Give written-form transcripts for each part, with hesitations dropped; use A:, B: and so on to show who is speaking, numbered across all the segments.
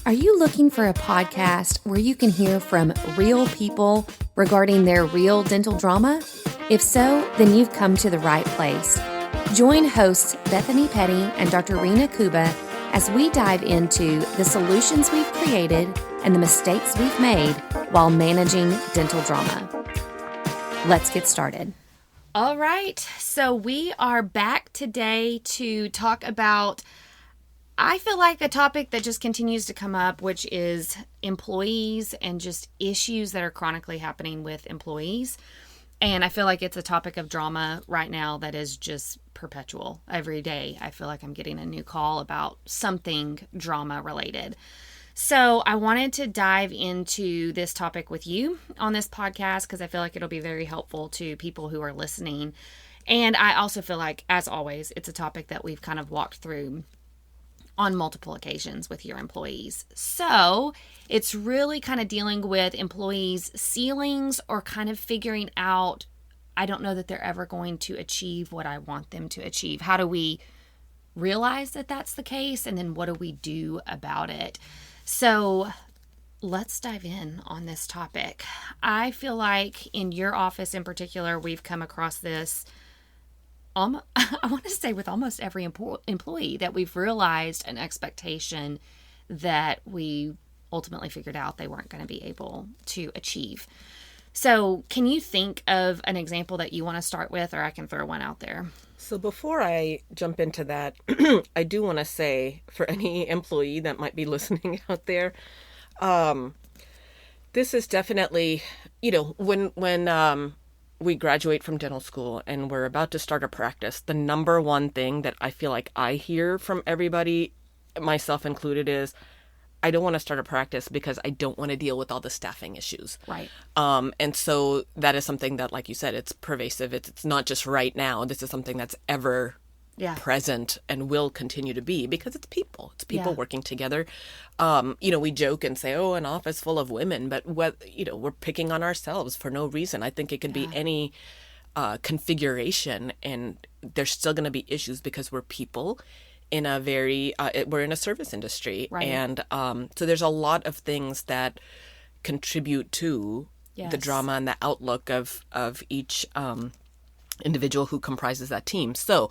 A: Are you looking for a podcast where you can hear from real people regarding their real dental drama? If so, then you've come to the right place. Join hosts Bethany Petty and Dr. Reena Kuba as we dive into the solutions we've created and the mistakes we've made while managing dental drama. Let's get started.
B: All right, so we are back today to talk about, I feel like, a topic that just continues to come up, which is employees and just issues that are chronically happening with employees. And I feel like it's a topic of drama right now that is just perpetual. Every day, I feel like I'm getting a new call about something drama related. So I wanted to dive into this topic with you on this podcast because I feel like it'll be very helpful to people who are listening. And I also feel like, as always, it's a topic that we've kind of walked through on multiple occasions with your employees. So it's really kind of dealing with employees' ceilings or kind of figuring out, I don't know that they're ever going to achieve what I want them to achieve. How do we realize that that's the case? And then what do we do about it? So let's dive in on this topic. I feel like in your office in particular, we've come across this, I want to say with almost every employee, that we've realized an expectation that we ultimately figured out they weren't going to be able to achieve. So can you think of an example that you want to start with, or I can throw one out there?
C: So before I jump into that, I do want to say, for any employee that might be listening out there, this is definitely, when we graduate from dental school and we're about to start a practice, the number one thing that I feel like I hear from everybody, myself included, is I don't want to start a practice because I don't want to deal with all the staffing issues.
B: Right.
C: And so that is something that, like you said, it's pervasive. It's not just right now. This is something that's ever present and will continue to be, because it's people. It's people working together. We joke and say, oh, an office full of women, but we're picking on ourselves for no reason. I think it could be any configuration, and there's still going to be issues because we're people in a we're in a service industry. Right. And so there's a lot of things that contribute to the drama and the outlook of each individual who comprises that team. So,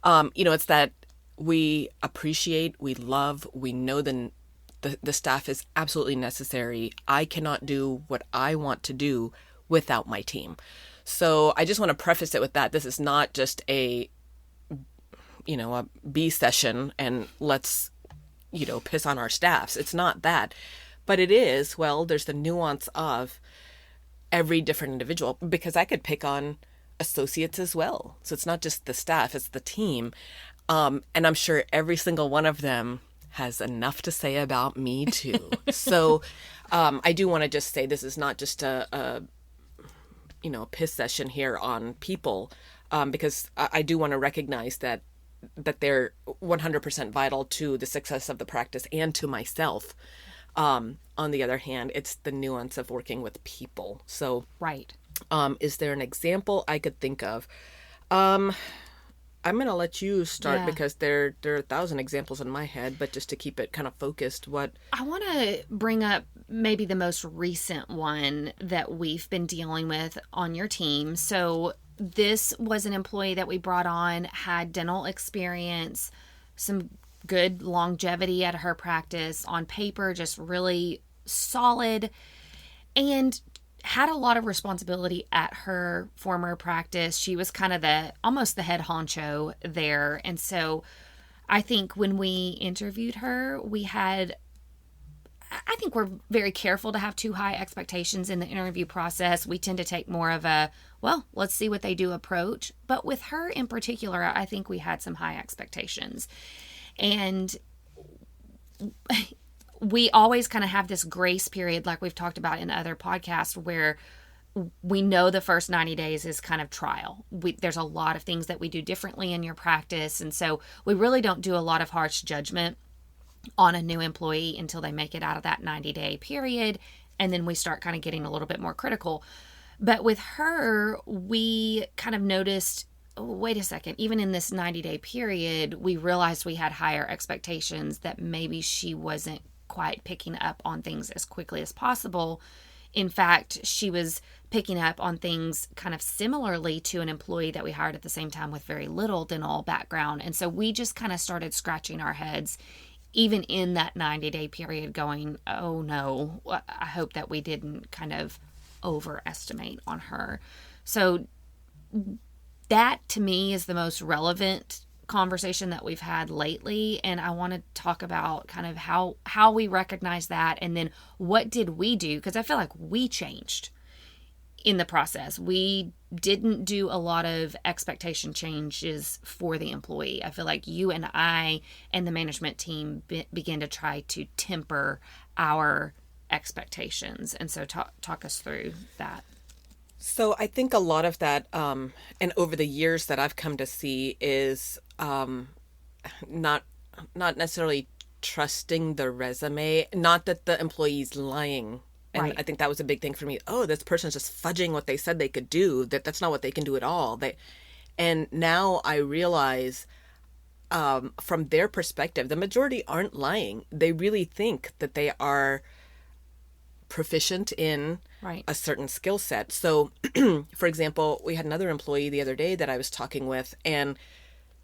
C: it's that we appreciate, we love, we know the staff is absolutely necessary. I cannot do what I want to do without my team. So I just want to preface it with that. This is not just a B session and let's, piss on our staffs. It's not that. But it is, there's the nuance of every different individual, because I could pick on associates as well. So it's not just the staff, it's the team. And I'm sure every single one of them has enough to say about me too. So I do want to just say this is not just a piss session here on people, because I do want to recognize that they're 100% vital to the success of the practice and to myself. On the other hand, it's the nuance of working with people. So,
B: right.
C: Is there an example I could think of? I'm going to let you start because there are 1,000 examples in my head, but just to keep it kind of focused,
B: I want to bring up maybe the most recent one that we've been dealing with on your team. So this was an employee that we brought on, had dental experience, some good longevity at her practice, on paper, just really solid, and had a lot of responsibility at her former practice. She was kind of almost the head honcho there. And so I think when we interviewed her, I think we're very careful to have too high expectations in the interview process. We tend to take more of a, let's see what they do approach. But with her in particular, I think we had some high expectations. And we always kind of have this grace period, like we've talked about in other podcasts, where we know the first 90 days is kind of trial. There's a lot of things that we do differently in your practice. And so we really don't do a lot of harsh judgment on a new employee until they make it out of that 90-day period. And then we start kind of getting a little bit more critical. But with her, we kind of noticed, wait a second, even in this 90-day period, we realized we had higher expectations, that maybe she wasn't quite picking up on things as quickly as possible. In fact, she was picking up on things kind of similarly to an employee that we hired at the same time with very little dental background. And so we just kind of started scratching our heads, even in that 90-day period, going, oh no, I hope that we didn't kind of overestimate on her. So that to me is the most relevant conversation that we've had lately, and I want to talk about kind of how we recognize that, and then what did we do, because I feel like we changed in the process. We didn't do a lot of expectation changes for the employee. I feel like you and I and the management team began to try to temper our expectations, and so talk us through that.
C: So I think a lot of that, and over the years that I've come to see, is not necessarily trusting the resume. Not that the employee's lying. And
B: right.
C: I think that was a big thing for me. Oh, this person's just fudging what they said they could do. That's not what they can do at all. And now I realize, from their perspective, the majority aren't lying. They really think that they are proficient in
B: right.
C: a certain skill set. So, for example, we had another employee the other day that I was talking with, and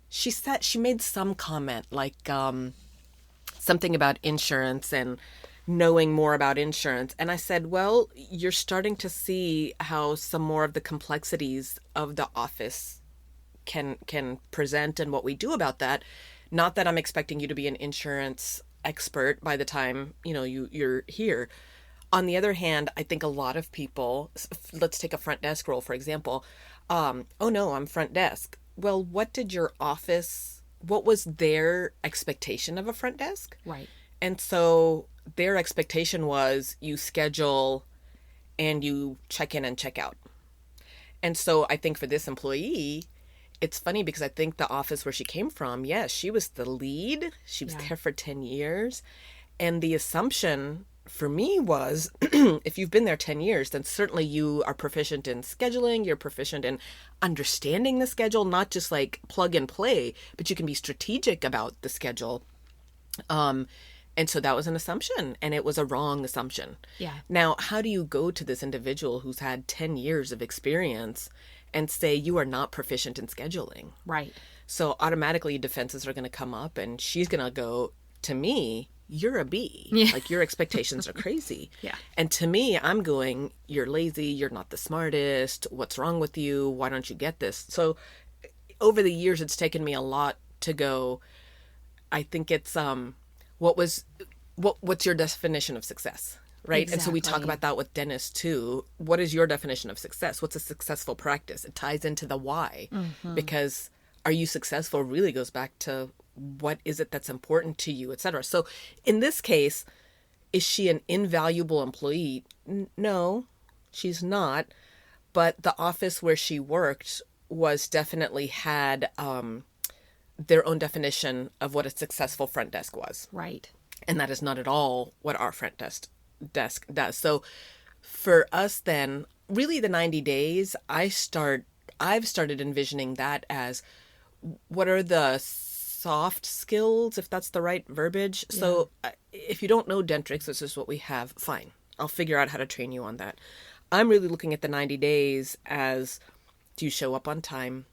C: she made some comment like something about insurance and knowing more about insurance. And I said, well, you're starting to see how some more of the complexities of the office can present and what we do about that. Not that I'm expecting you to be an insurance expert by the time, you're here. On the other hand, I think a lot of people, let's take a front desk role, for example. Oh no, I'm front desk. Well, what was their expectation of a front desk?
B: Right.
C: And so their expectation was you schedule and you check in and check out. And so I think for this employee, it's funny because I think the office where she came from, yes, she was the lead. She was there for 10 years. And the assumption for me was, if you've been there 10 years, then certainly you are proficient in scheduling. You're proficient in understanding the schedule, not just like plug and play, but you can be strategic about the schedule. And so that was an assumption, and it was a wrong assumption.
B: Yeah.
C: Now, how do you go to this individual who's had 10 years of experience and say you are not proficient in scheduling?
B: Right.
C: So automatically defenses are going to come up, and she's going to go, to me, you're a B.
B: Yeah.
C: Like, your expectations are crazy.
B: Yeah.
C: And to me, I'm going, you're lazy. You're not the smartest. What's wrong with you? Why don't you get this? So over the years, it's taken me a lot to go, I think it's, what's your definition of success? Right.
B: Exactly.
C: And so we talk about that with dentists too. What is your definition of success? What's a successful practice? It ties into the why, because are you successful really goes back to what is it that's important to you, et cetera. So in this case, is she an invaluable employee? No, she's not. But the office where she worked was definitely had their own definition of what a successful front desk was.
B: Right.
C: And that is not at all what our front desk does. So for us then, really the 90 days, I've started envisioning that as what are the soft skills, if that's the right verbiage. Yeah. So if you don't know Dentrix, this is what we have, fine. I'll figure out how to train you on that. I'm really looking at the 90 days as, do you show up on time?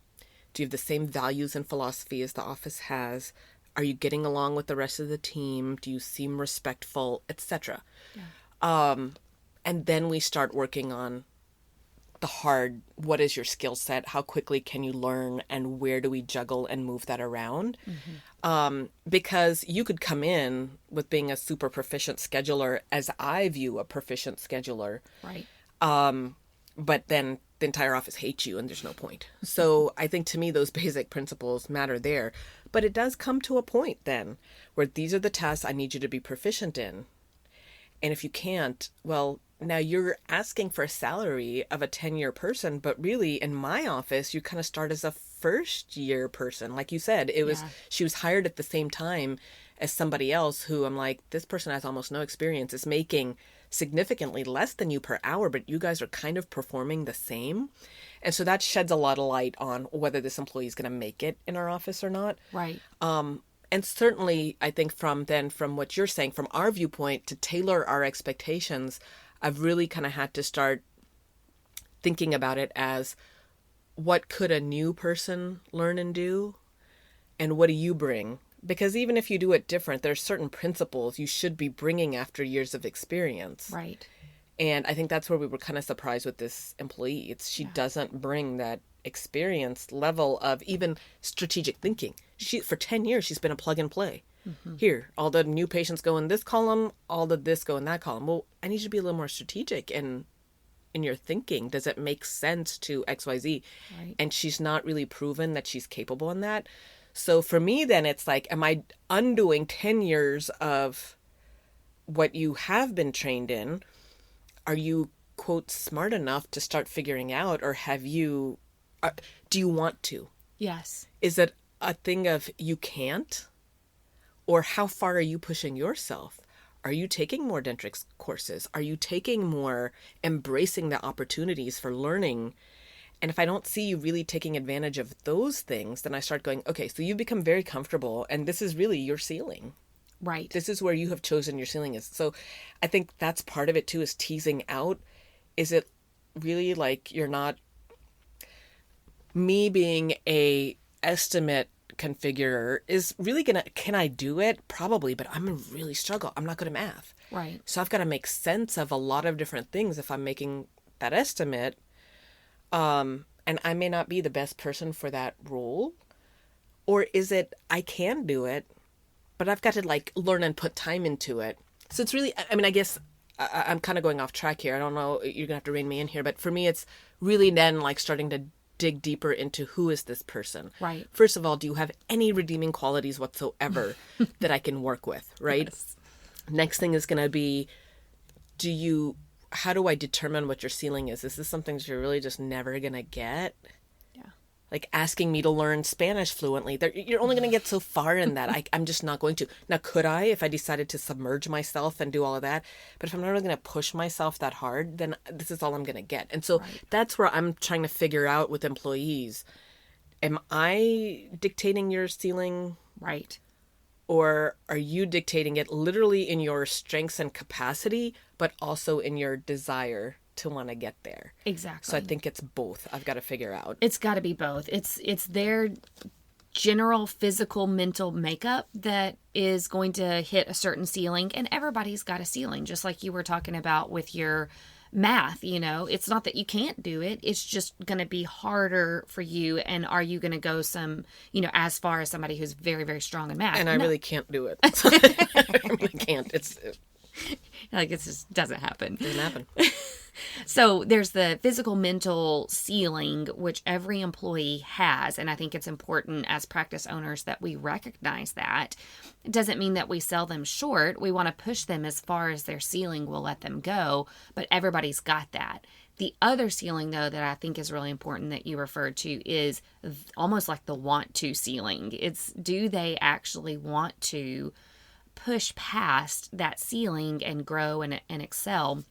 C: Do you have the same values and philosophy as the office has? Are you getting along with the rest of the team? Do you seem respectful, etc.? Yeah. And then we start working on the hard, what is your skill set? How quickly can you learn? And where do we juggle and move that around? Because you could come in with being a super proficient scheduler, as I view a proficient scheduler.
B: Right.
C: But then the entire office hates you and there's no point. So I think to me, those basic principles matter there. But it does come to a point then where these are the tasks I need you to be proficient in. And if you can't, well, now you're asking for a salary of a 10-year person, but really in my office, you kind of start as a first-year person. Like you said, she was hired at the same time as somebody else who I'm like, this person has almost no experience, is making significantly less than you per hour, but you guys are kind of performing the same. And so that sheds a lot of light on whether this employee is going to make it in our office or not.
B: Right.
C: And certainly, I think from what you're saying, from our viewpoint, to tailor our expectations, I've really kind of had to start thinking about it as, what could a new person learn and do? And what do you bring? Because even if you do it different, there's certain principles you should be bringing after years of experience.
B: Right.
C: And I think that's where we were kind of surprised with this employee. She doesn't bring that experience level of even strategic thinking. For 10 years, she's been a plug and play. Mm-hmm. Here, all the new patients go in this column, all the this go in that column. Well, I need you to be a little more strategic in your thinking. Does it make sense to XYZ?
B: Right.
C: And she's not really proven that she's capable in that. So for me, then it's like, am I undoing 10 years of what you have been trained in? Are you, quote, smart enough to start figuring out, or do you want to?
B: Yes.
C: Is it a thing of you can't? Or how far are you pushing yourself? Are you taking more Dentrix courses? Are you taking more, embracing the opportunities for learning? And if I don't see you really taking advantage of those things, then I start going, okay, so you've become very comfortable and this is really your ceiling.
B: Right.
C: This is where you have chosen your ceiling is. So I think that's part of it too, is teasing out. Is it really like you're not, me being a estimate configurer is really can I do it? Probably, but I'm going to really struggle. I'm not good at math.
B: Right.
C: So I've got to make sense of a lot of different things if I'm making that estimate. And I may not be the best person for that role. Or is it, I can do it, but I've got to like learn and put time into it. So it's really, I mean, I guess I'm kind of going off track here. I don't know, you're gonna have to rein me in here, but for me, it's really then like starting to dig deeper into, who is this person?
B: Right.
C: First of all, do you have any redeeming qualities whatsoever that I can work with? Right.
B: Yes.
C: Next thing is going to be, how do I determine what your ceiling is? Is this something that you're really just never going to get?
B: Yeah.
C: Like asking me to learn Spanish fluently. You're only going to get so far in that. I'm just not going to. Now, could I, if I decided to submerge myself and do all of that? But if I'm not really going to push myself that hard, then this is all I'm going to get. And so that's where I'm trying to figure out with employees. Am I dictating your ceiling?
B: Right.
C: Or are you dictating it literally in your strengths and capacity, but also in your desire to want to get there?
B: Exactly.
C: So I think it's both. I've got to figure out.
B: It's got to be both. It's their general physical, mental makeup that is going to hit a certain ceiling, and everybody's got a ceiling, just like you were talking about with your math. You know, it's not that you can't do it. It's just going to be harder for you. And are you going to go as far as somebody who's very, very strong in math?
C: And I really can't do it. I really can't. It
B: just doesn't happen.
C: Doesn't happen.
B: So there's the physical, mental ceiling, which every employee has. And I think it's important as practice owners that we recognize that. It doesn't mean that we sell them short. We want to push them as far as their ceiling will let them go. But everybody's got that. The other ceiling, though, that I think is really important that you referred to is almost like the want to ceiling. It's, do they actually want to push past that ceiling and grow and excel?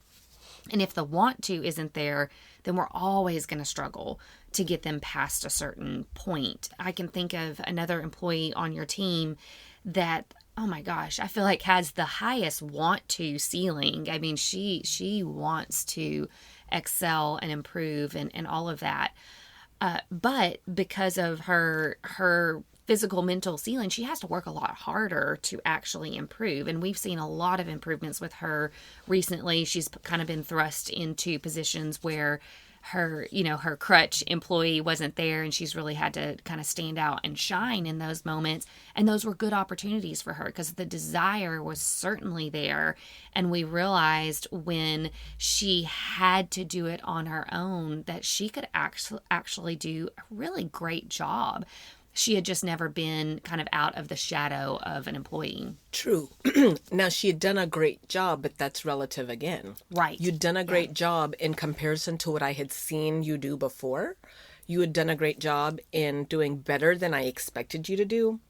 B: And if the want to isn't there, then we're always going to struggle to get them past a certain point. I can think of another employee on your team that, oh my gosh, I feel like has the highest want to ceiling. I mean, she wants to excel and improve and all of that. But because of her physical, mental ceiling, she has to work a lot harder to actually improve. And we've seen a lot of improvements with her recently. She's kind of been thrust into positions where her crutch employee wasn't there, and she's really had to kind of stand out and shine in those moments. And those were good opportunities for her because the desire was certainly there. And we realized when she had to do it on her own that she could actually do a really great job. She had just never been kind of out of the shadow of an employee.
C: True. Now, she had done a great job, but that's relative again.
B: Right.
C: You'd done a great job in comparison to what I had seen you do before. You had done a great job in doing better than I expected you to do,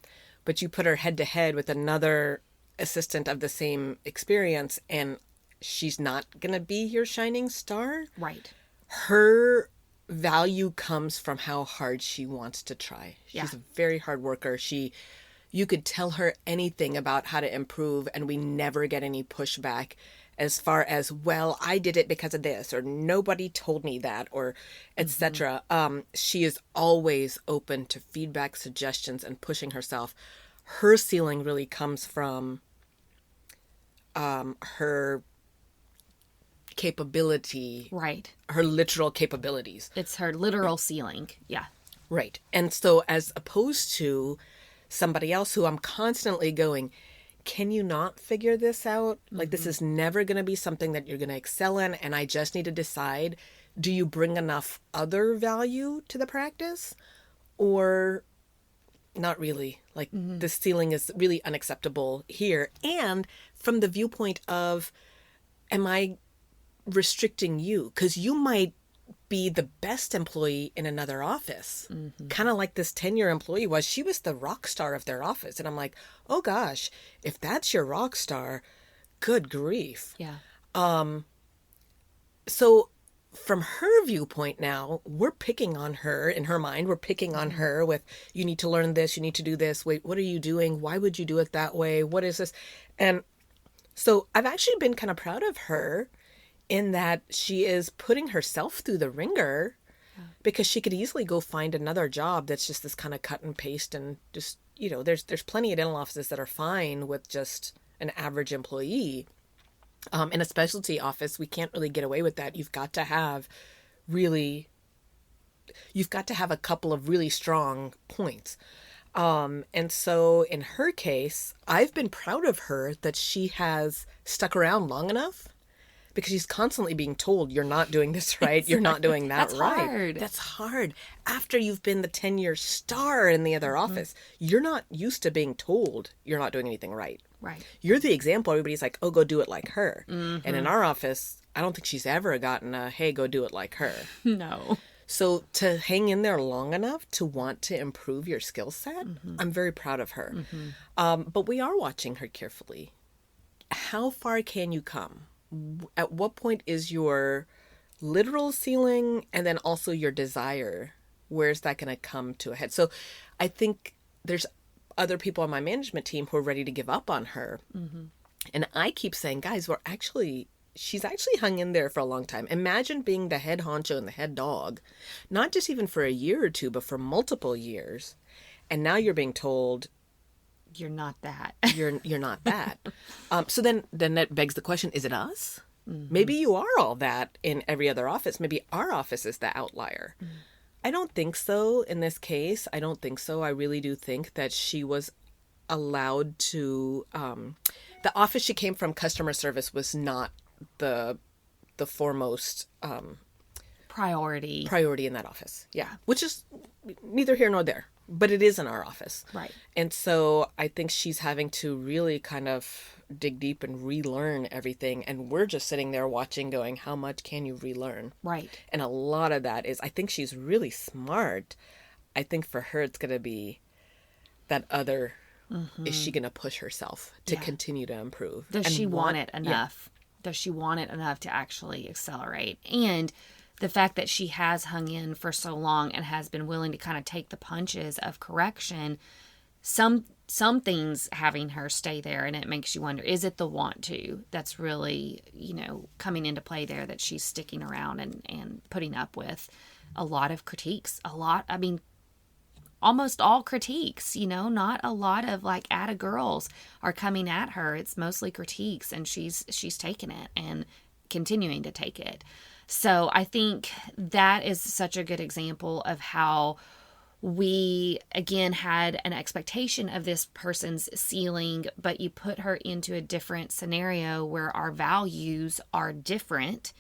C: but you put her head to head with another assistant of the same experience, and she's not going to be your shining star.
B: Right.
C: Her value comes from how hard she wants to try. She's a very hard worker. She you could tell her anything about how to improve and we never get any pushback as far as, well, I did it because of this, or nobody told me that, or etc. She is always open to feedback, suggestions, and pushing herself. Her ceiling really comes from her capability.
B: Right.
C: Her literal capabilities.
B: It's her literal ceiling. Yeah.
C: Right. And so as opposed to somebody else who I'm constantly going, can you not figure this out? Like, this is never going to be something that you're going to excel in. And I just need to decide, do you bring enough other value to the practice or not really? Like, the ceiling is really unacceptable here. And from the viewpoint of, am I restricting you? Because you might be the best employee in another office, kind of like this 10-year employee was. She was the rock star of their office. And I'm like, oh gosh, if that's your rock star, good grief.
B: Yeah.
C: So from her viewpoint now, we're picking on her in her mind. We're picking on her with, you need to learn this. You need to do this. Wait, what are you doing? Why would you do it that way? What is this? And so I've actually been kind of proud of her in that she is putting herself through the ringer, because she could easily go find another job that's just this kind of cut and paste, and just, you know, there's plenty of dental offices that are fine with just an average employee. In a specialty office, we can't really get away with that. You've got to have a couple of really strong points. And so in her case, I've been proud of her that she has stuck around long enough, because she's constantly being told, you're not doing this right. You're not doing that
B: That's
C: right.
B: Hard.
C: That's hard. After you've been the 10-year star in the other office, you're not used to being told you're not doing anything right.
B: Right.
C: You're the example. Everybody's like, oh, go do it like her. And in our office, I don't think she's ever gotten a, hey, go do it like her.
B: No.
C: So to hang in there long enough to want to improve your skill set, I'm very proud of her. But we are watching her carefully. How far can you come? At what point is your literal ceiling, and then also your desire? Where's that going to come to a head? So I think there's other people on my management team who are ready to give up on her. And I keep saying, guys, she's actually hung in there for a long time. Imagine being the head honcho and the head dog, not just even for a year or two, but for multiple years. And now you're being told,
B: you're not that.
C: You're not that. So then that begs the question, is it us? Maybe you are all that in every other office. Maybe our office is the outlier. I don't think so in this case. I don't think so. I really do think that she was allowed to, the office she came from, customer service, was not the foremost
B: priority
C: in that office. Yeah. Which is neither here nor there. But it is in our office.
B: Right.
C: And so I think she's having to really kind of dig deep and relearn everything. And we're just sitting there watching going, how much can you relearn?
B: Right.
C: And a lot of that is, I think she's really smart. I think for her, it's going to be that other, is she going to push herself to continue to improve?
B: Does she want it enough? Yeah. Does she want it enough to actually accelerate? And the fact that she has hung in for so long and has been willing to kind of take the punches of correction, some things having her stay there, and it makes you wonder, is it the want to that's really, coming into play there, that she's sticking around and putting up with a lot of critiques, almost all critiques, not a lot of like atta girls are coming at her. It's mostly critiques, and she's taking it and continuing to take it. So I think that is such a good example of how we, again, had an expectation of this person's ceiling, but you put her into a different scenario where our values are different,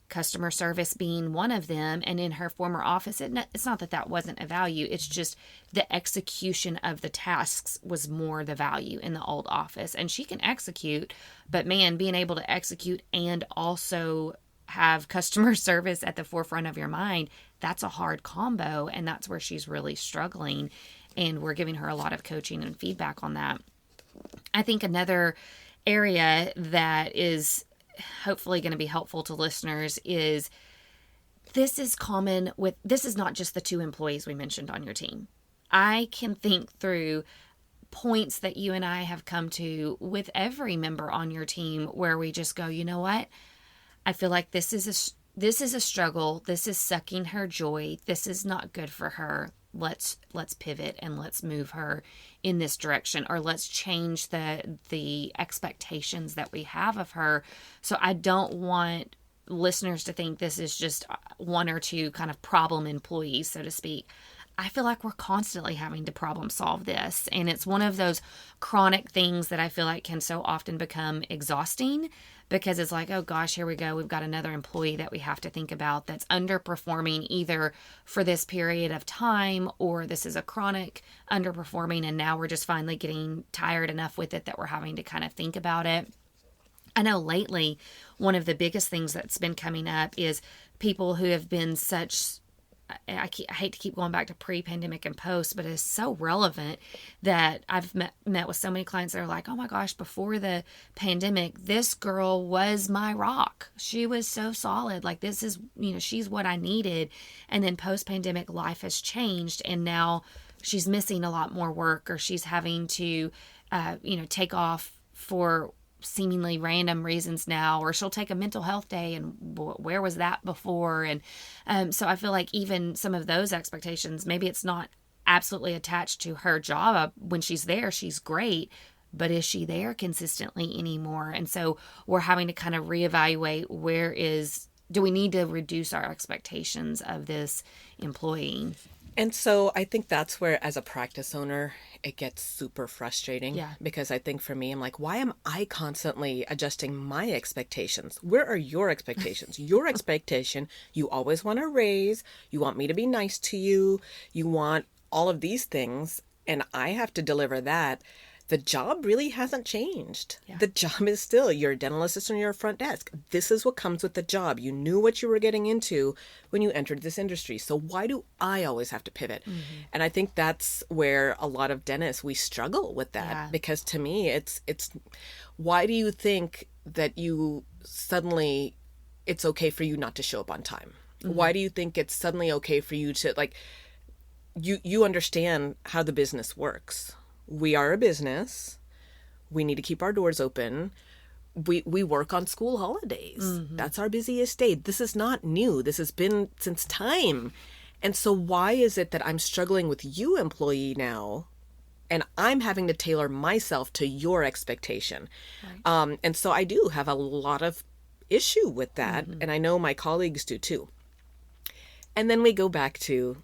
B: customer service being one of them. And in her former office, it's not that wasn't a value. It's just the execution of the tasks was more the value in the old office. And she can execute, but man, being able to execute and also have customer service at the forefront of your mind, that's a hard combo, and that's where she's really struggling, and we're giving her a lot of coaching and feedback on that. I think another area that is hopefully going to be helpful to listeners is this is not just the 2 employees we mentioned on your team. I can think through points that you and I have come to with every member on your team where we just go, you know what? I feel like this is a struggle. This is sucking her joy. This is not good for her. Let's pivot and let's move her in this direction, or let's change the expectations that we have of her. So I don't want listeners to think this is just one or two kind of problem employees, so to speak. I feel like we're constantly having to problem solve this. And it's one of those chronic things that I feel like can so often become exhausting, because it's like, oh gosh, here we go. We've got another employee that we have to think about that's underperforming either for this period of time, or this is a chronic underperforming. And now we're just finally getting tired enough with it that we're having to kind of think about it. I know lately, one of the biggest things that's been coming up is people who have been such, I hate to keep going back to pre-pandemic and post, but it's so relevant that I've met with so many clients that are like, oh my gosh, before the pandemic, this girl was my rock. She was so solid. Like, this is, she's what I needed. And then post-pandemic, life has changed. And now she's missing a lot more work, or she's having to, take off for seemingly random reasons now, or she'll take a mental health day, and where was that before? And so I feel like even some of those expectations, maybe it's not absolutely attached to her job. When she's there, she's great, but is she there consistently anymore? And so we're having to kind of reevaluate, do we need to reduce our expectations of this employee?
C: And so I think that's where, as a practice owner, it gets super frustrating.
B: Yeah.
C: Because I think for me, I'm like, why am I constantly adjusting my expectations? Where are your expectations? Your expectation, you always want a raise. You want me to be nice to you. You want all of these things. And I have to deliver that. The job really hasn't changed. Yeah. The job is still, you're a dental assistant on your front desk. This is what comes with the job. You knew what you were getting into when you entered this industry. So why do I always have to pivot? Mm-hmm. And I think that's where a lot of dentists, we struggle with that. Yeah. Because to me, it's why do you think that you suddenly, it's okay for you not to show up on time? Mm-hmm. Why do you think it's suddenly okay for you to, like, you understand how the business works? We are a business. We need to keep our doors open. We work on school holidays. Mm-hmm. That's our busiest day. This is not new. This has been since time. And so why is it that I'm struggling with you, employee, now, and I'm having to tailor myself to your expectation? Right. And so I do have a lot of issue with that. Mm-hmm. And I know my colleagues do too. And then we go back to,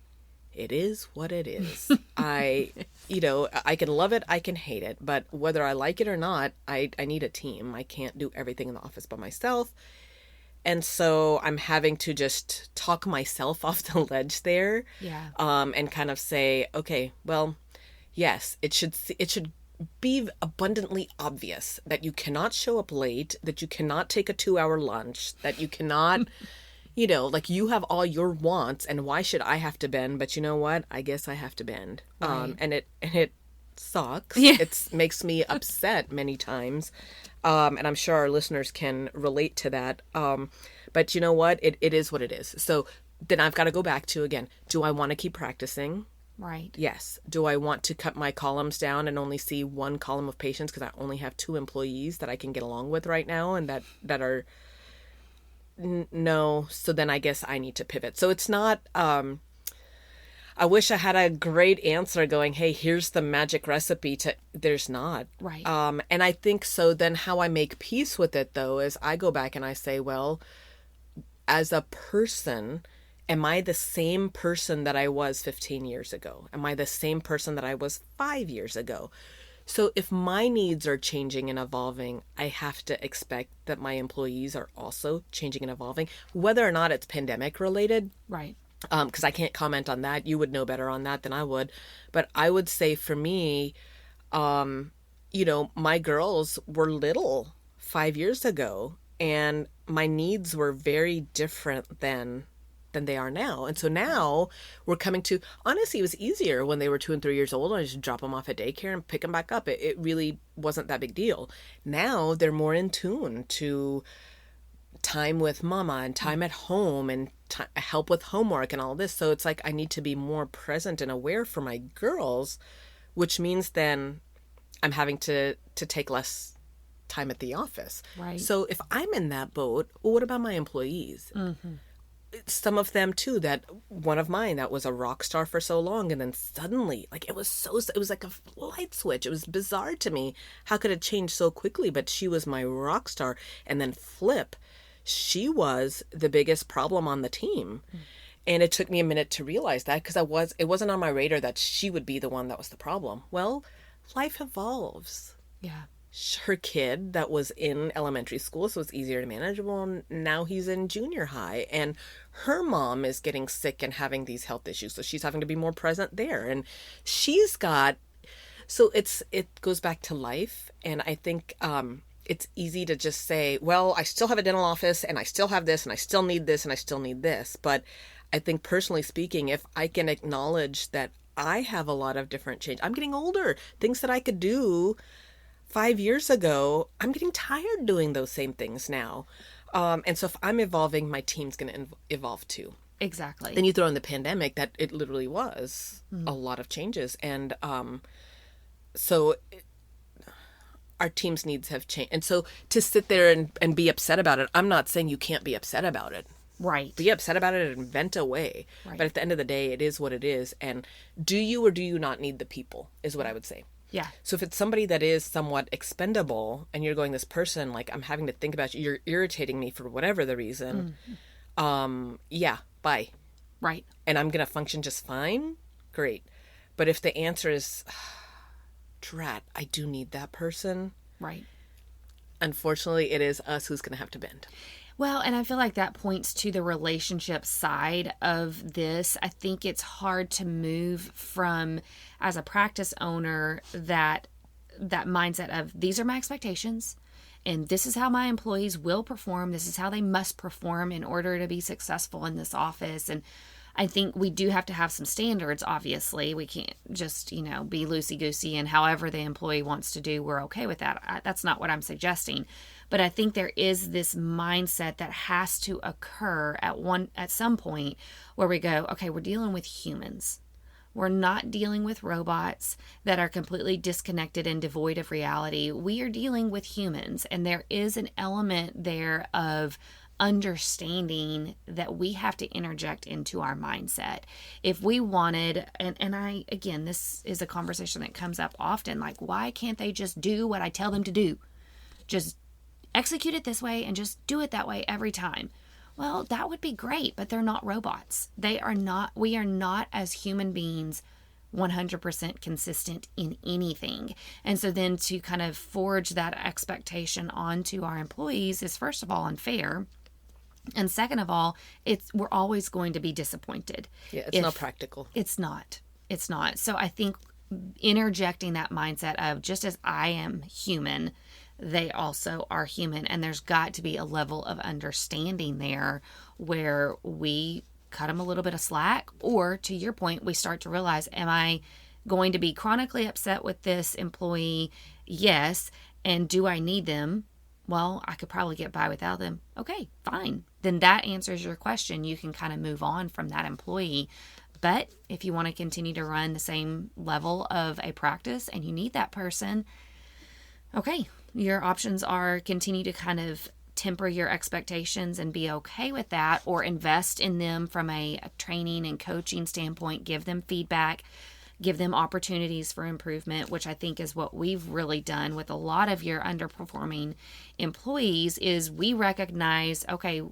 C: it is what it is. I can love it, I can hate it, but whether I like it or not, I need a team. I can't do everything in the office by myself. And so I'm having to just talk myself off the ledge there. Yeah. And kind of say, okay, well, yes, it should be abundantly obvious that you cannot show up late, that you cannot take a 2-hour lunch, that you cannot like, you have all your wants, and why should I have to bend? But you know what? I guess I have to bend. Right. And it sucks. Yeah. It makes me upset many times. And I'm sure our listeners can relate to that. But you know what? It is what it is. So then I've got to go back to, again, do I want to keep practicing?
B: Right.
C: Yes. Do I want to cut my columns down and only see one column of patients because I only have 2 employees that I can get along with right now, and that are... No. So then I guess I need to pivot. So it's not, I wish I had a great answer going, hey, here's the magic recipe there's not.
B: Right.
C: And I think so then how I make peace with it, though, is I go back and I say, well, as a person, am I the same person that I was 15 years ago? Am I the same person that I was 5 years ago? So if my needs are changing and evolving, I have to expect that my employees are also changing and evolving, whether or not it's pandemic related.
B: Right.
C: Because I can't comment on that. You would know better on that than I would. But I would say for me, my girls were little 5 years ago, and my needs were very different than they are now. And so now we're coming to, honestly, it was easier when they were 2 and 3 years old. I just drop them off at daycare and pick them back up. It really wasn't that big deal. Now they're more in tune to time with mama and time at home and help with homework and all this. So it's like I need to be more present and aware for my girls, which means then I'm having to take less time at the office.
B: Right.
C: So if I'm in that boat, well, what about my employees? Mm-hmm. Some of them too, that one of mine that was a rock star for so long, and then suddenly, like, it was like a light switch. It was bizarre to me. How could it change so quickly? But she was my rock star, and then flip, she was the biggest problem on the team. Mm. And it took me a minute to realize that, because it wasn't on my radar that she would be the one that was the problem. Well, life evolves.
B: Yeah.
C: Her kid that was in elementary school, so it's easier to manage. Well, now he's in junior high, and her mom is getting sick and having these health issues, so she's having to be more present there. And she's got, so it goes back to life. And I think it's easy to just say, well, I still have a dental office, and I still have this, and I still need this, and I still need this. But I think, personally speaking, if I can acknowledge that I have a lot of different change, I'm getting older, things that I could do 5 years ago, I'm getting tired doing those same things now. And so if I'm evolving, my team's going to evolve too.
B: Exactly.
C: Then you throw in the pandemic, that it literally was a lot of changes. And our team's needs have changed. And so to sit there and be upset about it, I'm not saying you can't be upset about it.
B: Right.
C: Be upset about it and vent away. Right. But at the end of the day, it is what it is. And do you or do you not need the people is what I would say.
B: Yeah.
C: So if it's somebody that is somewhat expendable, and you're going, this person, like, I'm having to think about you, you're irritating me for whatever the reason. Yeah, bye.
B: Right.
C: And I'm going to function just fine. Great. But if the answer is, drat, I do need that person.
B: Right.
C: Unfortunately, it is us who's going to have to bend.
B: Well, and I feel like that points to the relationship side of this. I think it's hard to move from, as a practice owner, that mindset of, these are my expectations, and this is how my employees will perform. This is how they must perform in order to be successful in this office. And I think we do have to have some standards, obviously. We can't just, be loosey-goosey, and however the employee wants to do, we're okay with that. That's not what I'm suggesting. But I think there is this mindset that has to occur at some point where we go, okay, we're dealing with humans. We're not dealing with robots that are completely disconnected and devoid of reality. We are dealing with humans, and there is an element there of understanding that we have to interject into our mindset. If we wanted, and this is a conversation that comes up often, like, why can't they just do what I tell them to do? Just execute it this way and just do it that way every time. Well, that would be great, but they're not robots. We are not, as human beings, 100% consistent in anything. And so then to kind of forge that expectation onto our employees is, first of all, unfair. And second of all, we're always going to be disappointed.
C: Yeah, it's not practical.
B: It's not. So I think interjecting that mindset of, just as I am human, they also are human. And there's got to be a level of understanding there where we cut them a little bit of slack, or, to your point, we start to realize, am I going to be chronically upset with this employee? Yes. And do I need them? Well, I could probably get by without them. Okay, fine. Then that answers your question. You can kind of move on from that employee. But if you want to continue to run the same level of a practice and you need that person, okay, your options are continue to kind of temper your expectations and be okay with that, or invest in them from a training and coaching standpoint, give them feedback, give them opportunities for improvement, which I think is what we've really done with a lot of your underperforming employees. Is we recognize, okay,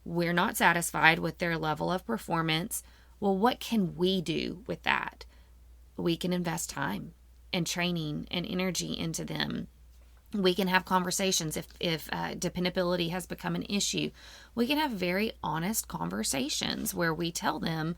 B: we're not satisfied with their level of performance. Well, what can we do with that? We can invest time and training and energy into them. We can have conversations if dependability has become an issue. We can have very honest conversations where we tell them,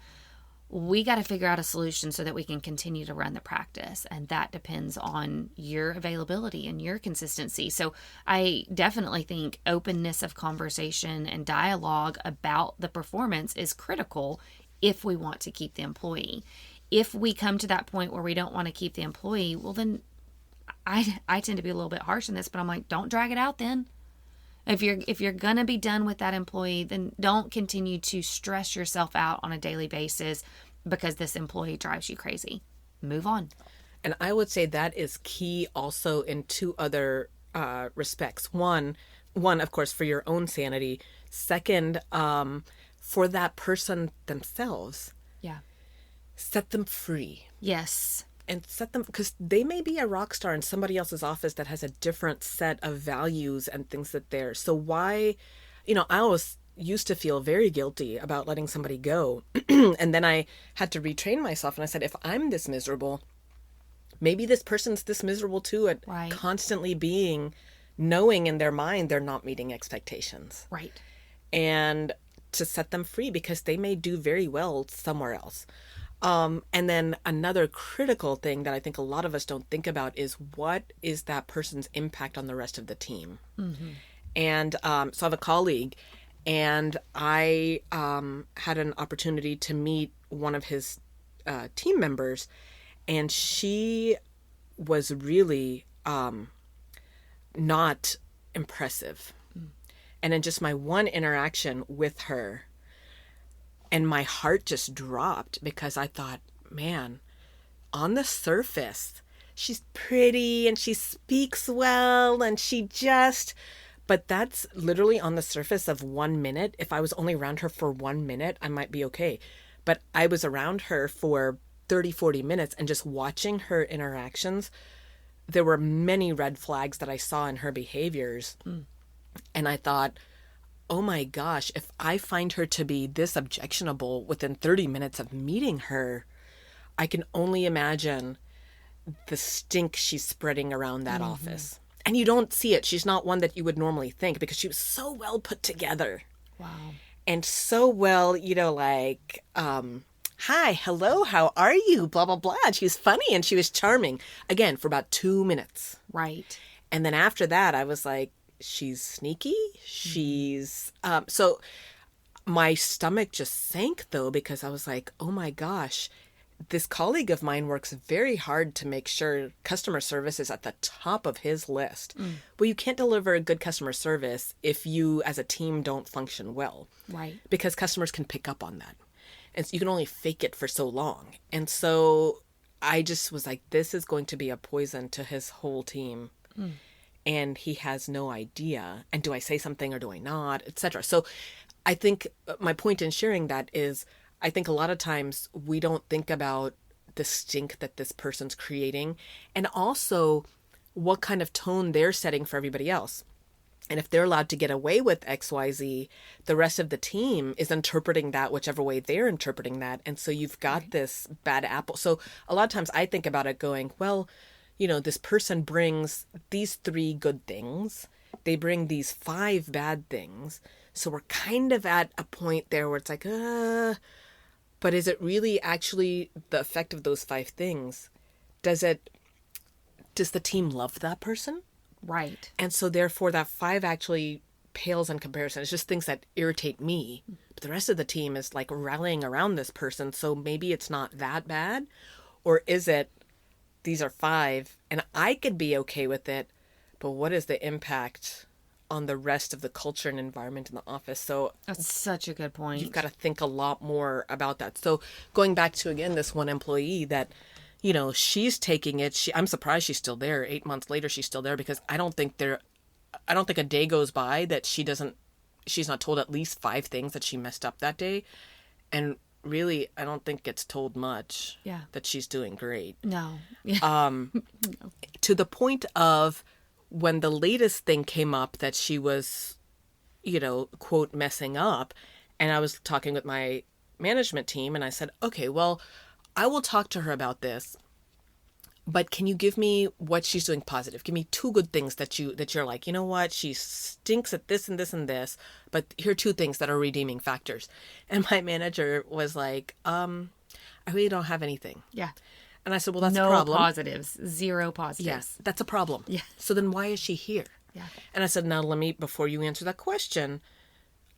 B: we got to figure out a solution so that we can continue to run the practice. And that depends on your availability and your consistency. So I definitely think openness of conversation and dialogue about the performance is critical if we want to keep the employee. If we come to that point where we don't want to keep the employee, well, then I tend to be a little bit harsh in this, but I'm like, don't drag it out then. If you're going to be done with that employee, then don't continue to stress yourself out on a daily basis because this employee drives you crazy. Move on.
C: And I would say that is key also in two other respects. One, of course, for your own sanity. Second, for that person themselves.
B: Yeah.
C: Set them free.
B: Yes.
C: And set them, because they may be a rock star in somebody else's office that has a different set of values and things that they're. So why, I always used to feel very guilty about letting somebody go. And then I had to retrain myself. And I said, if I'm this miserable, maybe this person's this miserable too at constantly knowing in their mind they're not meeting expectations.
B: Right.
C: And to set them free because they may do very well somewhere else. And then another critical thing that I think a lot of us don't think about is what is that person's impact on the rest of the team? Mm-hmm. And so I have a colleague, and I had an opportunity to meet one of his team members, and she was really not impressive. Mm. And in just my one interaction with her, and my heart just dropped because I thought, man, on the surface, she's pretty and she speaks well and but that's literally on the surface of 1 minute. If I was only around her for 1 minute, I might be okay. But I was around her for 30, 40 minutes and just watching her interactions, there were many red flags that I saw in her behaviors. Mm. And I thought, oh my gosh, if I find her to be this objectionable within 30 minutes of meeting her, I can only imagine the stink she's spreading around that office. And you don't see it. She's not one that you would normally think because she was so well put together.
B: Wow.
C: And so well, like, hi, hello, how are you? Blah, blah, blah. She was funny and she was charming. Again, for about 2 minutes.
B: Right.
C: And then after that, I was like, she's sneaky. She's, so my stomach just sank though, because I was like, oh my gosh, this colleague of mine works very hard to make sure customer service is at the top of his list. Mm. Well, you can't deliver a good customer service if you as a team don't function well.
B: Right. Because
C: customers can pick up on that. And so you can only fake it for so long. And so I just was like, this is going to be a poison to his whole team. Mm. And he has no idea. And do I say something or do I not, etc. So I think my point in sharing that is, I think a lot of times we don't think about the stink that this person's creating and also what kind of tone they're setting for everybody else. And if they're allowed to get away with XYZ, the rest of the team is interpreting that whichever way they're interpreting that. And so you've got this bad apple. So a lot of times I think about it going, well, this person brings these 3 good things. They bring these 5 bad things. So we're kind of at a point there where it's like, but is it really actually the effect of those 5 things? Does the team love that person?
B: Right.
C: And so therefore that 5 actually pales in comparison. It's just things that irritate me. But the rest of the team is like rallying around this person. So maybe it's not that bad. Or is it, these are 5 and I could be okay with it, but what is the impact on the rest of the culture and environment in the office? So
B: that's such a good point.
C: You've got to think a lot more about that. So going back to, again, this one employee that, she's taking it. I'm surprised she's still there. 8 months later, she's still there because I don't think a day goes by that she's not told at least 5 things that she messed up that day. And really, I don't think gets told much that she's doing great.
B: No.
C: No. To the point of when the latest thing came up that she was, quote, messing up, and I was talking with my management team and I said, okay, well, I will talk to her about this, but can you give me what she's doing positive? Give me 2 good things that you're like, you know what? She stinks at this and this and this, but here are 2 things that are redeeming factors. And my manager was like, I really don't have anything.
B: Yeah.
C: And I said, well, that's
B: no
C: a problem.
B: No positives. 0 positives.
C: Yes, that's a problem.
B: Yeah.
C: So then why is she here?
B: Yeah.
C: And I said, now before you answer that question,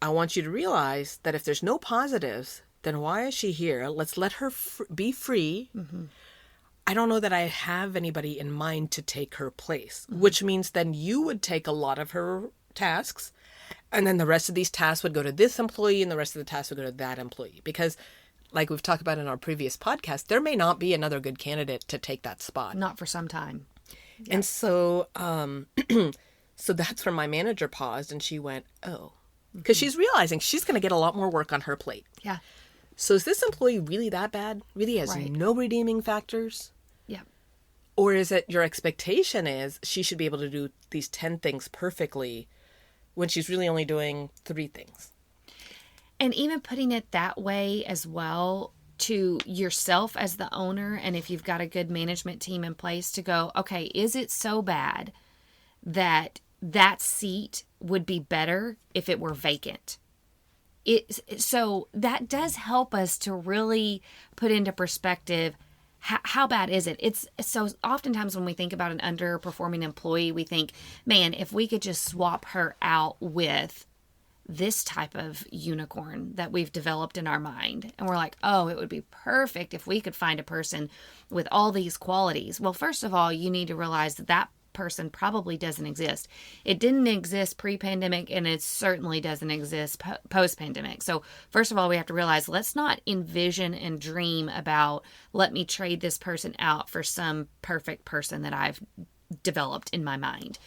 C: I want you to realize that if there's no positives, then why is she here? Let's let her be free. Mm-hmm. I don't know that I have anybody in mind to take her place, which means then you would take a lot of her tasks, and then the rest of these tasks would go to this employee, and the rest of the tasks would go to that employee. Because like we've talked about in our previous podcast, there may not be another good candidate to take that spot.
B: Not for some time. Yep.
C: And so, so that's where my manager paused and she went, oh, because she's realizing she's going to get a lot more work on her plate.
B: Yeah.
C: So is this employee really that bad? Really has no redeeming factors?
B: Yeah.
C: Or is it your expectation is she should be able to do these 10 things perfectly when she's really only doing 3 things?
B: And even putting it that way as well to yourself as the owner, and if you've got a good management team in place to go, okay, is it so bad that that seat would be better if it were vacant? So that does help us to really put into perspective how bad is it? It's so oftentimes when we think about an underperforming employee, we think, man, if we could just swap her out with this type of unicorn that we've developed in our mind. And we're like, oh, it would be perfect if we could find a person with all these qualities. Well, first of all, you need to realize that that person probably doesn't exist. It didn't exist pre-pandemic, and it certainly doesn't exist post-pandemic. So first of all, we have to realize, let's not envision and dream about, let me trade this person out for some perfect person that I've developed in my mind.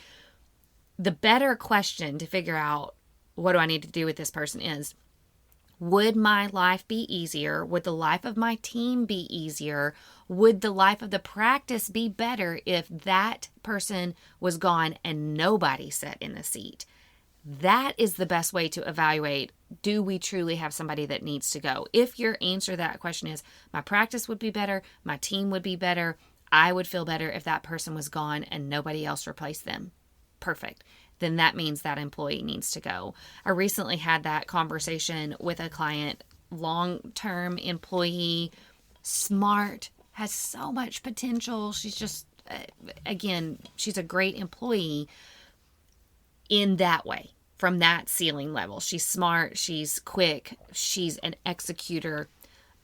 B: The better question to figure out, what do I need to do with this person is, would my life be easier? Would the life of my team be easier? Would the life of the practice be better if that person was gone and nobody sat in the seat? That is the best way to evaluate, do we truly have somebody that needs to go? If your answer to that question is, my practice would be better, my team would be better, I would feel better if that person was gone and nobody else replaced them. Perfect. Then that means that employee needs to go. I recently had that conversation with a client, long-term employee, smart, has so much potential. She's just, again, she's a great employee in that way, from that ceiling level. She's smart, she's quick, she's an executor.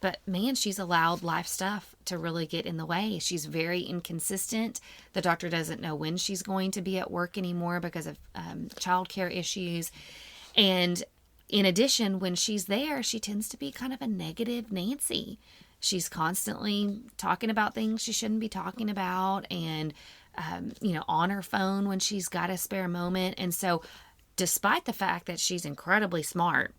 B: But man, she's allowed life stuff to really get in the way. She's very inconsistent. The doctor doesn't know when she's going to be at work anymore because of childcare issues. And in addition, when she's there, she tends to be kind of a negative Nancy. She's constantly talking about things she shouldn't be talking about, and on her phone when she's got a spare moment. And so despite the fact that she's incredibly smart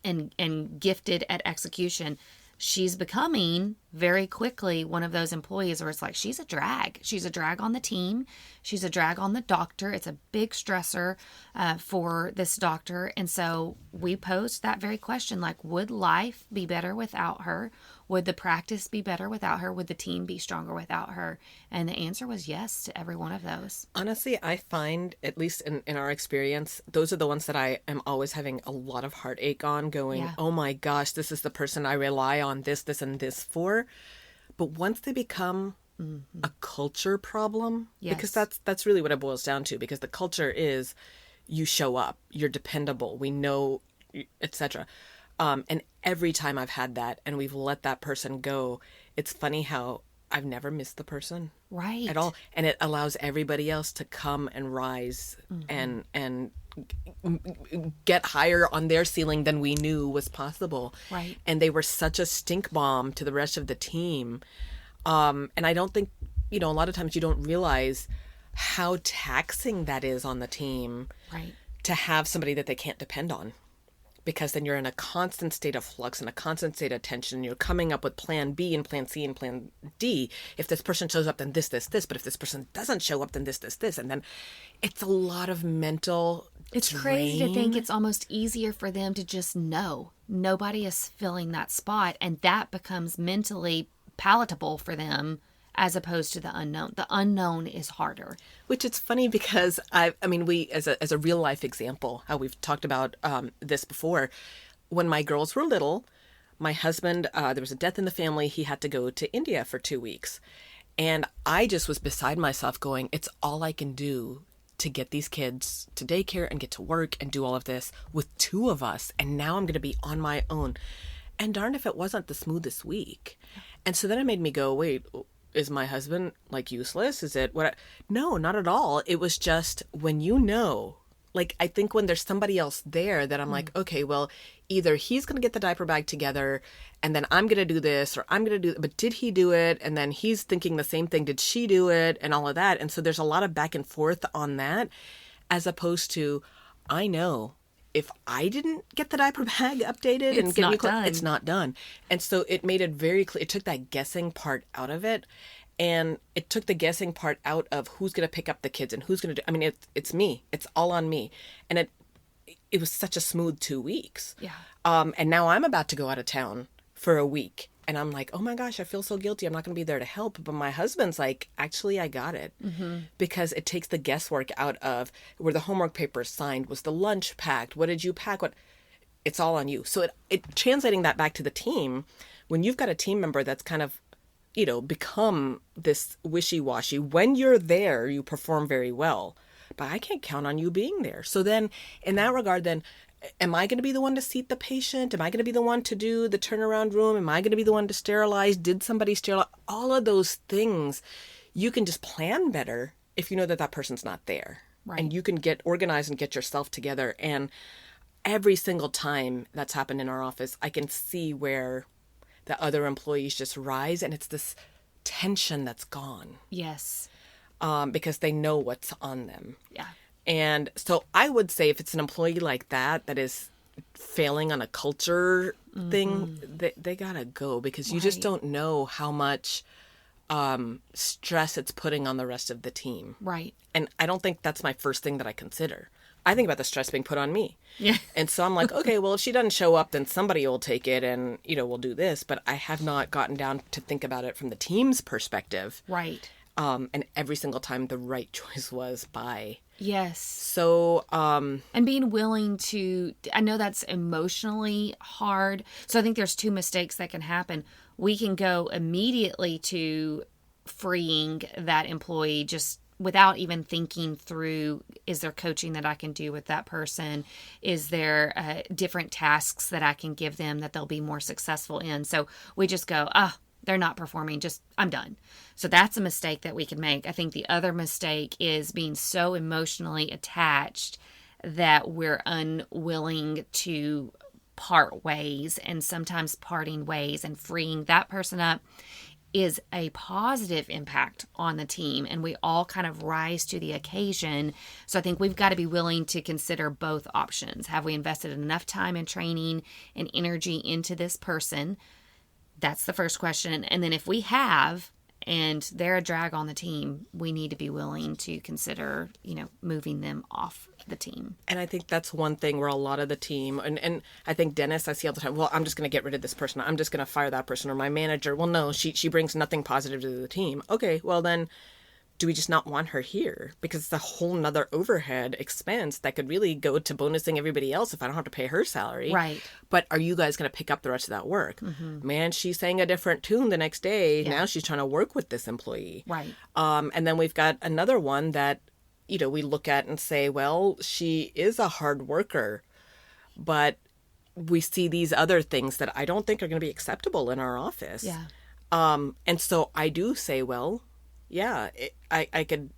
B: and gifted at execution, she's becoming very quickly one of those employees where it's like, she's a drag. She's a drag on the team. She's a drag on the doctor. It's a big stressor for this doctor. And so we posed that very question, like, would life be better without her? Would the practice be better without her? Would the team be stronger without her? And the answer was yes to every one of those.
C: Honestly, I find, at least in our experience, those are the ones that I am always having a lot of heartache on, going, oh my gosh, this is the person I rely on this, and this for. But once they become a culture problem, because that's really what it boils down to, because the culture is, you show up, you're dependable, we know, etc. And every time I've had that and we've let that person go, it's funny how I've never missed the person at all. And it allows everybody else to come and rise and get higher on their ceiling than we knew was possible.
B: Right.
C: And they were such a stink bomb to the rest of the team. And I don't think, a lot of times you don't realize how taxing that is on the team to have somebody that they can't depend on. Because then you're in a constant state of flux and a constant state of tension. You're coming up with plan B and plan C and plan D. If this person shows up, then this. But if this person doesn't show up, then this. And then it's a lot of mental
B: It's
C: drain.
B: crazy to think it's almost easier for them to just know. Nobody is filling that spot. And that becomes mentally palatable for them as opposed to the unknown. The unknown is harder. Which
C: it's funny because we, as a real life example, how we've talked about this before, when my girls were little, my husband, there was a death in the family. He had to go to India for 2 weeks. And I just was beside myself going, it's all I can do to get these kids to daycare and get to work and do all of this with 2 of us. And now I'm going to be on my own. And darn if it wasn't the smoothest week. And so then it made me go, wait, is my husband useless? Is it what? No, not at all. It was just when you know like, I think when there's somebody else there that I'm like, okay, well, either he's going to get the diaper bag together and then I'm going to do this, or I'm going to do, but did he do it? And then he's thinking the same thing. Did she do it? And all of that. And so there's a lot of back and forth on that, as opposed to, I know if I didn't get the diaper bag updated and get it's not done. And so it made it very clear. It took that guessing part out of it. And it took the guessing part out of who's going to pick up the kids and who's going to do. I mean, it's me. It's all on me. And it was such a smooth 2 weeks.
B: Yeah.
C: And now I'm about to go out of town for a week. And I'm like, oh my gosh, I feel so guilty. I'm not going to be there to help. But my husband's like, actually, I got it. Because it takes the guesswork out of, were the homework papers signed? Was the lunch packed? What did you pack? It's all on you. So it translating that back to the team, when you've got a team member that's kind of, become this wishy-washy. When you're there, you perform very well, but I can't count on you being there. So then in that regard, then am I going to be the one to seat the patient? Am I going to be the one to do the turnaround room? Am I going to be the one to sterilize? Did somebody sterilize? All of those things, you can just plan better if you know that person's not there. Right. And you can get organized and get yourself together. And every single time that's happened in our office, I can see where the other employees just rise, and it's this tension that's gone.
B: Yes.
C: Because they know what's on them.
B: Yeah.
C: And so I would say if it's an employee like that is failing on a culture thing, they gotta go, because you just don't know how much stress it's putting on the rest of the team.
B: Right.
C: And I don't think that's my first thing that I consider. I think about the stress being put on me.
B: Yeah.
C: And so I'm like, okay, well, if she doesn't show up, then somebody will take it and, we'll do this. But I have not gotten down to think about it from the team's perspective.
B: Right.
C: And every single time the right choice was by.
B: Yes.
C: So.
B: And being willing to, I know that's emotionally hard. So I think there's two mistakes that can happen. We can go immediately to freeing that employee just without even thinking through, is there coaching that I can do with that person? Is there different tasks that I can give them that they'll be more successful in? So we just go, they're not performing, I'm done. So that's a mistake that we can make. I think the other mistake is being so emotionally attached that we're unwilling to part ways, and sometimes parting ways and freeing that person up is a positive impact on the team, and we all kind of rise to the occasion. So I think we've got to be willing to consider both options. Have we invested enough time and training and energy into this person? That's the first question. And then if we have, and they're a drag on the team, we need to be willing to consider, moving them off the team.
C: And I think that's one thing where a lot of the team, and I think Dennis, I see all the time, well, I'm just going to get rid of this person. I'm just going to fire that person. Or my manager, well, no, she brings nothing positive to the team. Okay, well then, do we just not want her here? Because it's a whole nother overhead expense that could really go to bonusing everybody else if I don't have to pay her salary.
B: Right.
C: But are you guys going to pick up the rest of that work? Man, she sang a different tune the next day. Yeah. Now she's trying to work with this employee.
B: Right.
C: And then we've got another one that, we look at and say, well, she is a hard worker, but we see these other things that I don't think are going to be acceptable in our office.
B: Yeah.
C: And so I do say, well, yeah, I could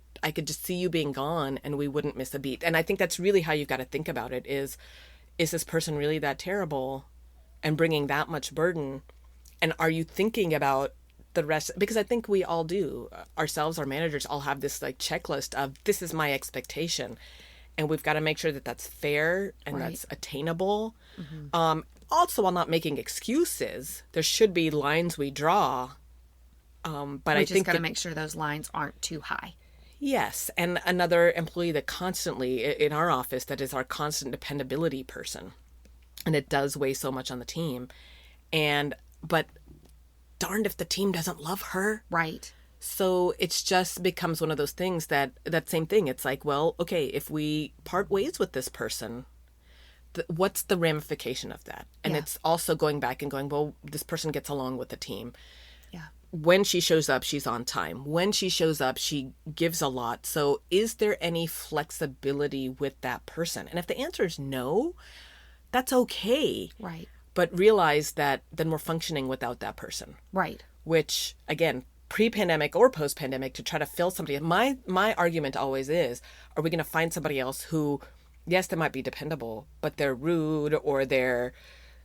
C: just see you being gone and we wouldn't miss a beat. And I think that's really how you've got to think about it is this person really that terrible and bringing that much burden? And are you thinking about the rest? Because I think we all do. Ourselves, our managers all have this checklist of this is my expectation. And we've got to make sure that that's fair and that's attainable. Also, while not making excuses, there should be lines we draw. But I think
B: got to make sure those lines aren't too high.
C: Yes. And another employee that constantly in our office, that is our constant dependability person. And it does weigh so much on the team. But darned if the team doesn't love her.
B: Right.
C: So it's just becomes one of those things that same thing. It's like, well, okay, if we part ways with this person, what's the ramification of that? And it's also going back and going, well, this person gets along with the team.
B: Yeah.
C: When she shows up, she's on time. When she shows up, she gives a lot. So is there any flexibility with that person? And if the answer is no, that's okay.
B: Right.
C: But realize that then we're functioning without that person.
B: Right.
C: Which, again, pre-pandemic or post-pandemic, to try to fill somebody. My argument always is, are we going to find somebody else who yes, they might be dependable, but they're rude or their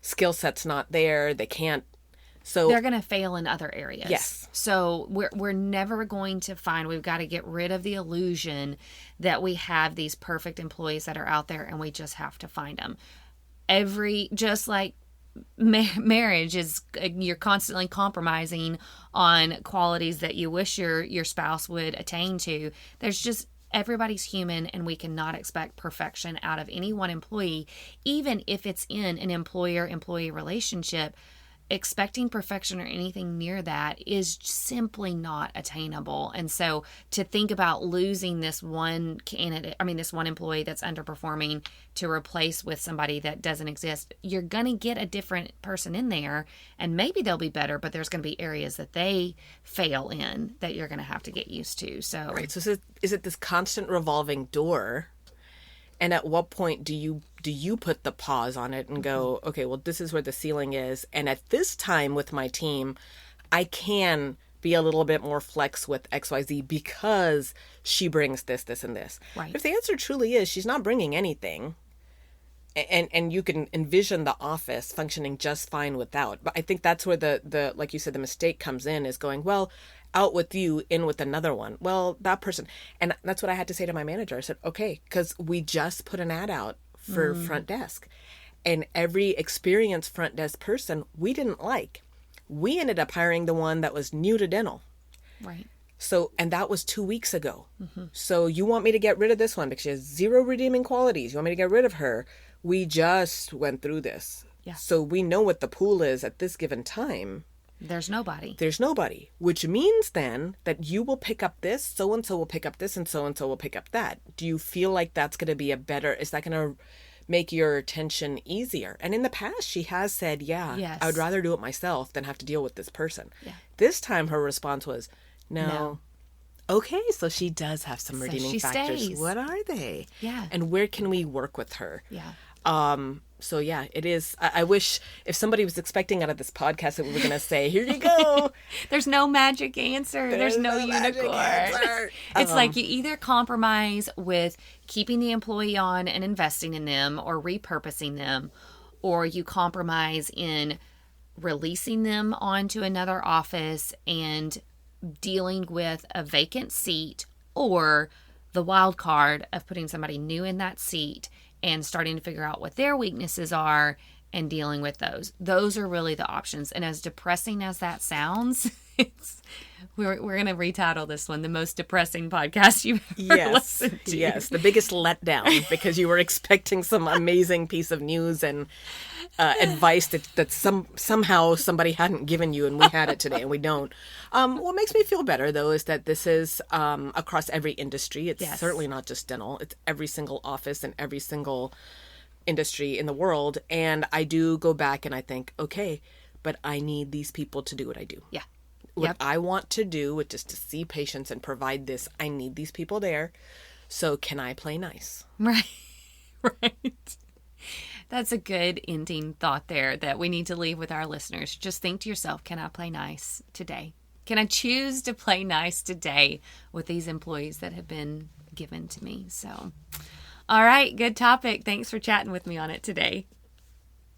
C: skill set's not there. They can't. So
B: they're going to fail in other areas.
C: Yes.
B: So we're never going to find, we've got to get rid of the illusion that we have these perfect employees that are out there and we just have to find them. Just like marriage is, you're constantly compromising on qualities that you wish your spouse would attain to. Everybody's human, and we cannot expect perfection out of any one employee, even if it's in an employer-employee relationship. Expecting perfection or anything near that is simply not attainable. And so to think about losing this one this one employee that's underperforming to replace with somebody that doesn't exist, you're going to get a different person in there, and maybe they'll be better, but there's going to be areas that they fail in that you're going to have to get used to. So,
C: right. So is it this constant revolving door? And at what point do you put the pause on it and go, okay, well, this is where the ceiling is. And at this time with my team, I can be a little bit more flex with XYZ because she brings this, and this.
B: Right.
C: If the answer truly is she's not bringing anything, and you can envision the office functioning just fine without. But I think that's where the like you said, the mistake comes in, is going, well, out with you, in with another one. Well, that person. And that's what I had to say to my manager. I said, okay, because we just put an ad out for front desk. And every experienced front desk person we didn't like. We ended up hiring the one that was new to dental.
B: Right.
C: So, and that was 2 weeks ago. Mm-hmm. So you want me to get rid of this one because she has 0 redeeming qualities. You want me to get rid of her? We just went through this.
B: Yeah.
C: So we know what the pool is at this given time.
B: There's nobody,
C: which means then that you will pick up this, so-and-so will pick up this, and so-and-so will pick up that. Do you feel like that's going to be is that going to make your attention easier? And in the past, she has said, yes. I would rather do it myself than have to deal with this person. Yeah. This time her response was, no. Okay, so she does have some redeeming factors.
B: Stays.
C: What are they?
B: Yeah.
C: And where can we work with her?
B: Yeah.
C: So yeah, it is. I wish if somebody was expecting out of this podcast that we were going to say, here you go.
B: There's no magic answer. There's no unicorn. It's like you either compromise with keeping the employee on and investing in them or repurposing them, or you compromise in releasing them onto another office and dealing with a vacant seat, or the wild card of putting somebody new in that seat and starting to figure out what their weaknesses are and dealing with those. Those are really the options. And as depressing as that sounds, we're going to retitle this one the most depressing podcast you've ever listened to.
C: Yes, the biggest letdown because you were expecting some amazing piece of news and advice that somehow somebody hadn't given you, and we had it today and we don't. What makes me feel better, though, is that this is across every industry. It's certainly not just dental. It's every single office and every single industry in the world. And I do go back and I think, okay, but I need these people to do what I do.
B: Yeah.
C: What I want to do, which is to see patients and provide this, I need these people there. So can I play nice?
B: Right. Right. That's a good ending thought there that we need to leave with our listeners. Just think to yourself, can I play nice today? Can I choose to play nice today with these employees that have been given to me? So, all right, good topic. Thanks for chatting with me on it today.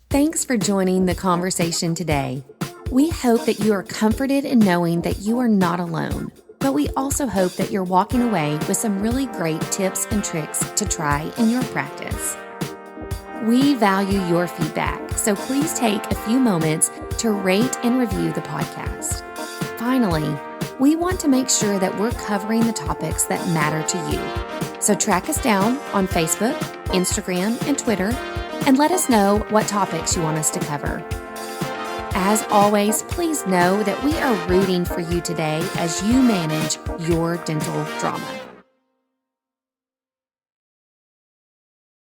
A: Thanks for joining the conversation today. We hope that you are comforted in knowing that you are not alone, but we also hope that you're walking away with some really great tips and tricks to try in your practice. We value your feedback, so please take a few moments to rate and review the podcast. Finally, we want to make sure that we're covering the topics that matter to you. So track us down on Facebook, Instagram, and Twitter, and let us know what topics you want us to cover. As always, please know that we are rooting for you today as you manage your dental drama.